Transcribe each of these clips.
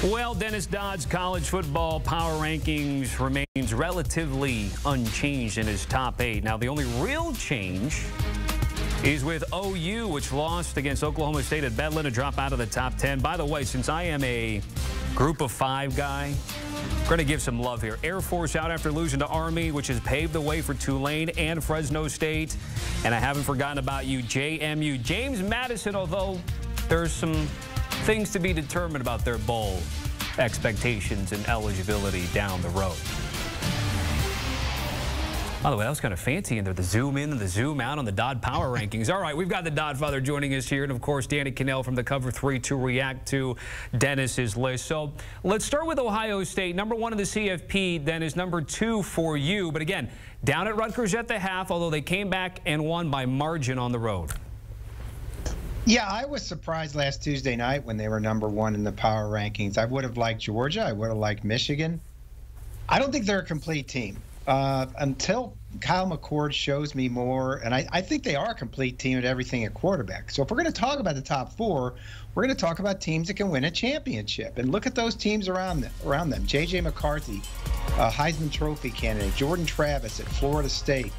Well, Dennis Dodd's college football power rankings remains relatively unchanged in his top 8. Now, the only real change is with OU, which lost against Oklahoma State at Bedlam to drop out of the top 10. By the way, since I am a group of 5 guy, we're going to give some love here. Air Force out after losing to Army, which has paved the way for Tulane and Fresno State. And I haven't forgotten about you, JMU. James Madison, although there's some things to be determined about their bowl expectations and eligibility down the road. By the way, that was kind of fancy in there, the zoom in and the zoom out on the Dodd power rankings. All right, we've got the Dodd father joining us here, and of course, Danny Kanell from the Cover 3 to react to Dennis's list. So let's start with Ohio State. #1 in the CFP, then is #2 for you. But again, down at Rutgers at the half, although they came back and won by margin on the road. Yeah, I was surprised last Tuesday night when they were #1 in the power rankings. I would have liked Georgia. I would have liked Michigan. I don't think they're a complete team until Kyle McCord shows me more. And I think they are a complete team at everything at quarterback. So if we're going to talk about the top 4, we're going to talk about teams that can win a championship. And look at those teams around them. J.J. McCarthy, Heisman Trophy candidate. Jordan Travis at Florida State.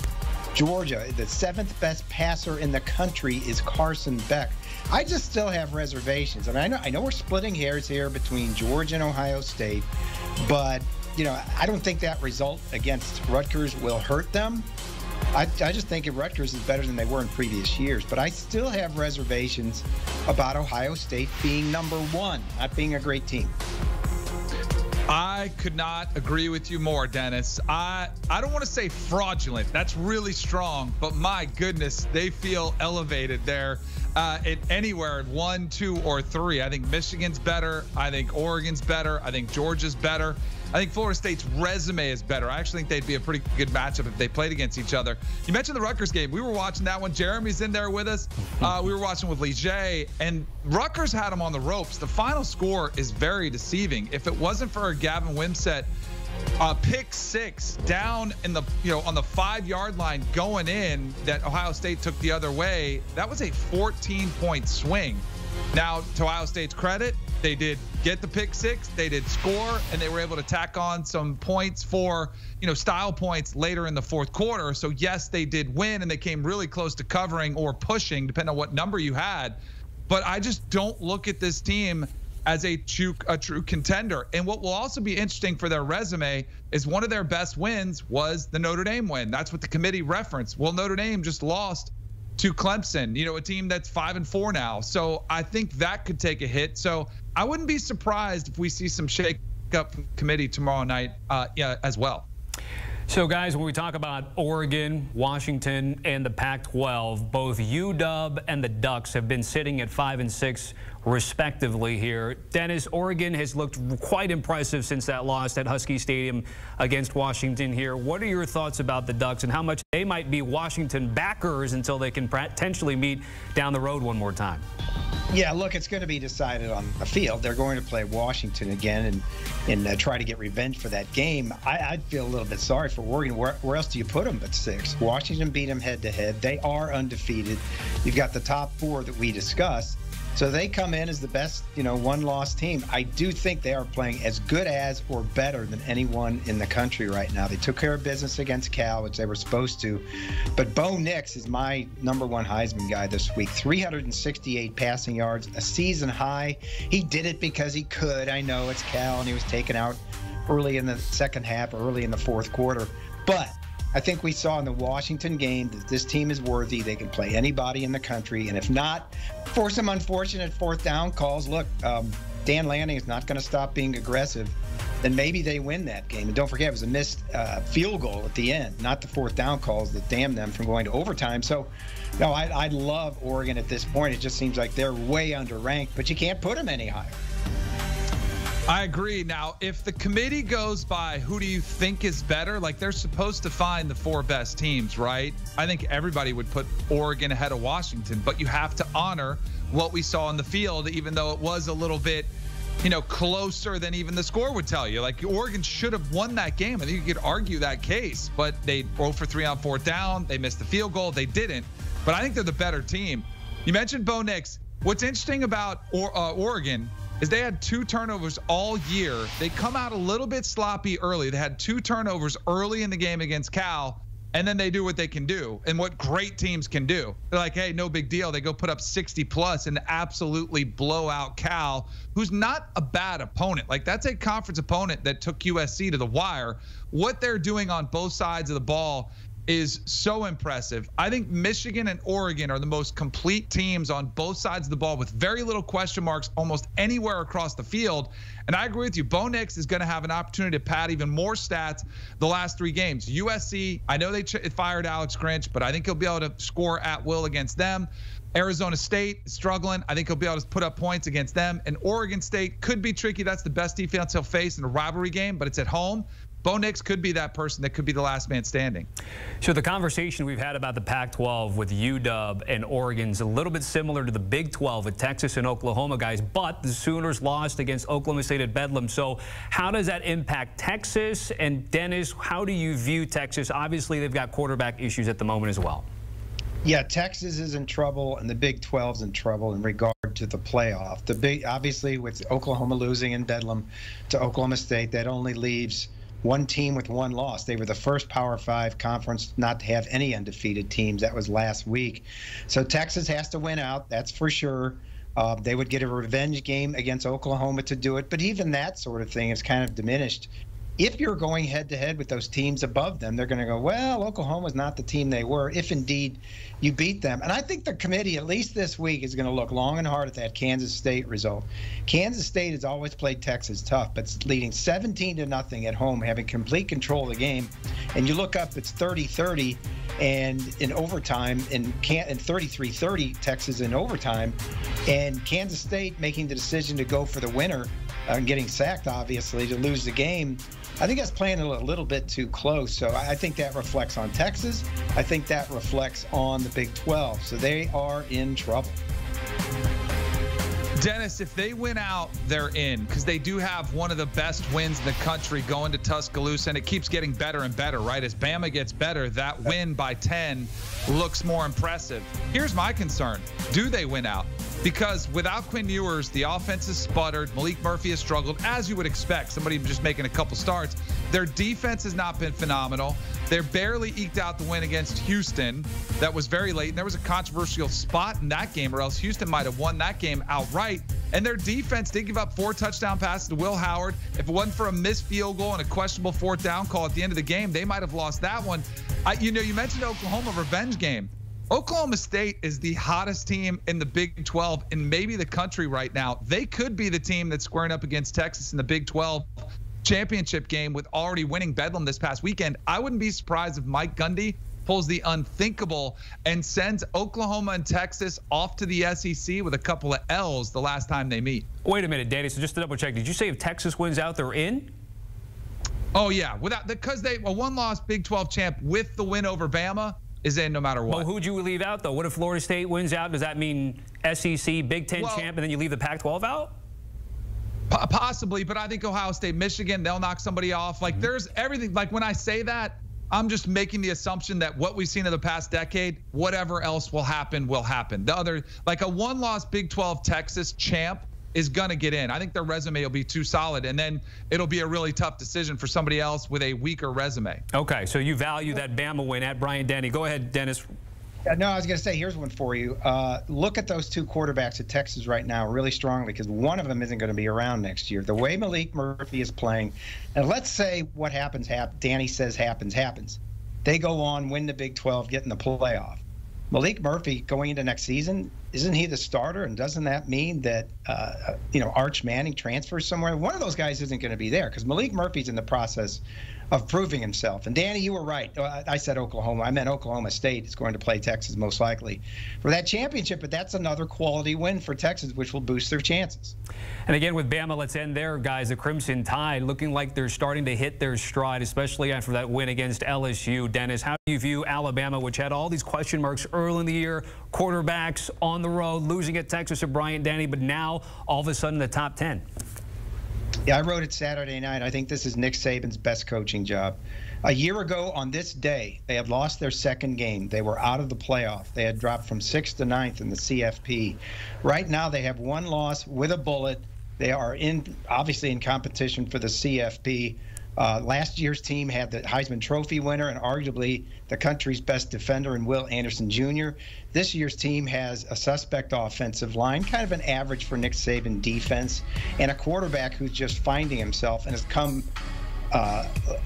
Georgia, the 7th best passer in the country is Carson Beck. I just still have reservations. I mean, I know we're splitting hairs here between Georgia and Ohio State, but you know, I don't think that result against Rutgers will hurt them. I just think if Rutgers is better than they were in previous years, but I still have reservations about Ohio State being #1, not being a great team. I could not agree with you more, Dennis. I don't want to say fraudulent. That's really strong, but my goodness, they feel elevated there at anywhere 1, 2, or 3. I think Michigan's better. I think Oregon's better. I think Georgia's better. I think Florida State's resume is better. I actually think they'd be a pretty good matchup if they played against each other. You mentioned the Rutgers game. We were watching that one. Jeremy's in there with us. We were watching with Lee J, and Rutgers had them on the ropes. The final score is very deceiving. If it wasn't for a Gavin Wimsatt pick 6 down in the on the 5-yard line going in that Ohio State took the other way, that was a 14-point swing. Now, to Ohio State's credit, they did get the pick 6, they did score, and they were able to tack on some points for, style points later in the 4th quarter. So yes, they did win, and they came really close to covering or pushing, depending on what number you had. But I just don't look at this team as a true contender. And what will also be interesting for their resume is one of their best wins was the Notre Dame win. That's what the committee referenced. Well, Notre Dame just lost to Clemson, a team that's 5-4 now. So I think that could take a hit. So I wouldn't be surprised if we see some shake up from the committee tomorrow night as well. So, guys, when we talk about Oregon, Washington, and the Pac-12, both UW and the Ducks have been sitting at 5 and 6, respectively here. Dennis, Oregon has looked quite impressive since that loss at Husky Stadium against Washington here. What are your thoughts about the Ducks and how much they might be Washington backers until they can potentially meet down the road one more time? Yeah, look, it's going to be decided on the field. They're going to play Washington again and try to get revenge for that game. I'd feel a little bit sorry for Oregon. Where else do you put them but 6? Washington beat them head-to-head. They are undefeated. You've got the top 4 that we discussed. So they come in as the best, one-loss team. I do think they are playing as good as or better than anyone in the country right now. They took care of business against Cal, which they were supposed to. But Bo Nix is my #1 Heisman guy this week. 368 passing yards, a season high. He did it because he could. I know it's Cal, and he was taken out early in the second half, early in the 4th quarter. But I think we saw in the Washington game that this team is worthy. They can play anybody in the country. And if not, for some unfortunate 4th down calls, look, Dan Lanning is not going to stop being aggressive. Then maybe they win that game. And don't forget, it was a missed field goal at the end, not the 4th down calls that damned them from going to overtime. So, no, I love Oregon at this point. It just seems like they're way underranked, but you can't put them any higher. I agree. Now, if the committee goes by who do you think is better, like they're supposed to find the 4 best teams, right? I think everybody would put Oregon ahead of Washington, but you have to honor what we saw on the field, even though it was a little bit, closer than even the score would tell you. Like Oregon should have won that game. I think you could argue that case, but they 0 for 3 on 4th down. They missed the field goal. They didn't, but I think they're the better team. You mentioned Bo Nix. What's interesting about Oregon is they had 2 turnovers all year. They come out a little bit sloppy early. They had 2 turnovers early in the game against Cal, and then they do what they can do and what great teams can do. They're like, hey, no big deal. They go put up 60 plus and absolutely blow out Cal, who's not a bad opponent. Like, that's a conference opponent that took USC to the wire. What they're doing on both sides of the ball is so impressive. I think Michigan and Oregon are the most complete teams on both sides of the ball with very little question marks almost anywhere across the field. And I agree with you. Bo Nix is going to have an opportunity to pad even more stats the last 3 games. USC, I know they fired Alex Grinch, but I think he'll be able to score at will against them. Arizona State struggling. I think he'll be able to put up points against them. And Oregon State could be tricky. That's the best defense he'll face in a rivalry game, but it's at home. Bo Nix could be that person that could be the last man standing. So the conversation we've had about the Pac-12 with UW and Oregon's a little bit similar to the Big 12 with Texas and Oklahoma, guys, but the Sooners lost against Oklahoma State at Bedlam. So how does that impact Texas? And Dennis, how do you view Texas? Obviously, they've got quarterback issues at the moment as well. Yeah, Texas is in trouble, and the Big 12's in trouble in regard to the playoff. Obviously, with Oklahoma losing in Bedlam to Oklahoma State, that only leaves one team with 1 loss. They were the first Power 5 conference not to have any undefeated teams. That was last week. So Texas has to win out, that's for sure. They would get a revenge game against Oklahoma to do it, but even that sort of thing is kind of diminished. If you're going head-to-head with those teams above them, they're going to go, well, Oklahoma's not the team they were, if indeed you beat them. And I think the committee, at least this week, is going to look long and hard at that Kansas State result. Kansas State has always played Texas tough, but it's leading 17-0 at home, having complete control of the game. And you look up, it's 30-30, and in overtime, and 33-30, Texas in overtime, and Kansas State making the decision to go for the winner, and getting sacked, obviously, to lose the game. I think that's playing a little bit too close. So I think that reflects on Texas. I think that reflects on the Big 12. So they are in trouble. Dennis, if they win out, they're in, because they do have one of the best wins in the country going to Tuscaloosa, and it keeps getting better and better, right? As Bama gets better, that win by 10 looks more impressive. Here's my concern. Do they win out? Because without Quinn Ewers, the offense has sputtered. Malik Murphy has struggled, as you would expect, somebody just making a couple starts. Their defense has not been phenomenal. They're barely eked out the win against Houston. That was very late, and there was a controversial spot in that game, or else Houston might have won that game outright. And their defense did give up 4 touchdown passes to Will Howard. If it wasn't for a missed field goal and a questionable 4th down call at the end of the game, they might have lost that one. You mentioned Oklahoma revenge game. Oklahoma State is the hottest team in the Big 12 and maybe the country right now. They could be the team that's squaring up against Texas in the Big 12 championship game with already winning Bedlam this past weekend. I wouldn't be surprised if Mike Gundy pulls the unthinkable and sends Oklahoma and Texas off to the SEC with a couple of L's the last time they meet. Wait a minute, Danny. So just to double check, did you say if Texas wins out, they're in? Oh, yeah. Because they a 1-loss Big 12 champ with the win over Bama is in no matter what. Well, who'd you leave out, though? What if Florida State wins out? Does that mean SEC, Big Ten champ, and then you leave the Pac-12 out? Possibly, but I think Ohio State, Michigan, they'll knock somebody off. Like, there's everything. Like, when I say that, I'm just making the assumption that what we've seen in the past decade, whatever else will happen, will happen. The other, like a 1-loss Big 12 Texas champ is going to get in. I think their resume will be too solid, and then it'll be a really tough decision for somebody else with a weaker resume. Okay, so you value that Bama win at Bryant Denny. Go ahead, Dennis. No, I was going to say, here's one for you. Look at those 2 quarterbacks at Texas right now really strongly, because one of them isn't going to be around next year. The way Malik Murphy is playing, and let's say what happens, Danny says happens. They go on, win the Big 12, get in the playoff. Malik Murphy going into next season, isn't he the starter? And doesn't that mean that, Arch Manning transfers somewhere? One of those guys isn't going to be there, because Malik Murphy's in the process of proving himself. And Danny, you were right. I said Oklahoma. I meant Oklahoma State is going to play Texas most likely for that championship, but that's another quality win for Texas, which will boost their chances. And again, with Bama, let's end there, guys. The Crimson Tide looking like they're starting to hit their stride, especially after that win against LSU. Dennis, how do you view Alabama, which had all these question marks early in the year, quarterbacks on the road, losing at Texas at Bryant Denny, but now all of a sudden the top 10? Yeah, I wrote it Saturday night. I think this is Nick Saban's best coaching job. A year ago on this day, they had lost their 2nd game. They were out of the playoff. They had dropped from 6th to 9th in the CFP. Right now, they have 1 loss with a bullet They are obviously in competition for the CFP. Last year's team had the Heisman Trophy winner and arguably the country's best defender in Will Anderson Jr. This year's team has a suspect offensive line, kind of an average for Nick Saban defense, and a quarterback who's just finding himself and has come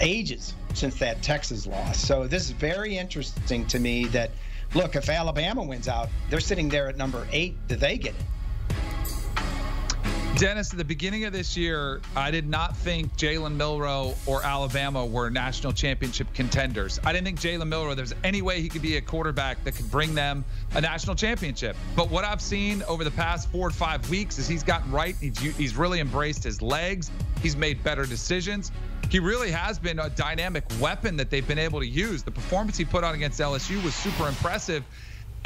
ages since that Texas loss. So this is very interesting to me that, look, if Alabama wins out, they're sitting there at number 8. Do they get it? Dennis, at the beginning of this year, I did not think Jalen Milroe or Alabama were national championship contenders. I didn't think Jalen Milroe, there's any way he could be a quarterback that could bring them a national championship. But what I've seen over the past 4 or 5 weeks is he's gotten right. He's really embraced his legs. He's made better decisions. He really has been a dynamic weapon that they've been able to use. The performance he put on against LSU was super impressive.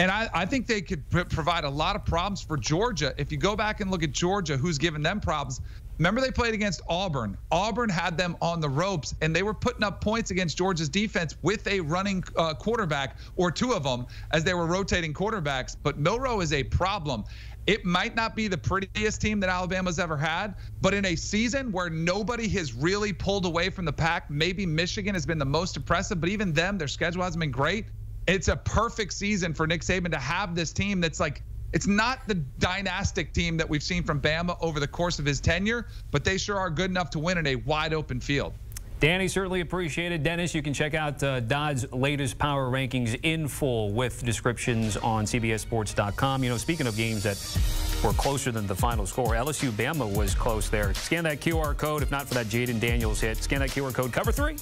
And I think they could provide a lot of problems for Georgia. If you go back and look at Georgia, who's given them problems, remember they played against Auburn. Auburn had them on the ropes, and they were putting up points against Georgia's defense with a running quarterback, or 2 of them, as they were rotating quarterbacks. But Milroe is a problem. It might not be the prettiest team that Alabama's ever had, but in a season where nobody has really pulled away from the pack, maybe Michigan has been the most impressive, but even them, their schedule hasn't been great. It's a perfect season for Nick Saban to have this team that's like, it's not the dynastic team that we've seen from Bama over the course of his tenure, but they sure are good enough to win in a wide open field. Danny, certainly appreciated. Dennis, you can check out Dodd's latest power rankings in full with descriptions on CBSSports.com. You know, speaking of games that were closer than the final score, LSU-Bama was close there. Scan that QR code. If not for that Jaden Daniels hit, scan that QR code. Cover 3.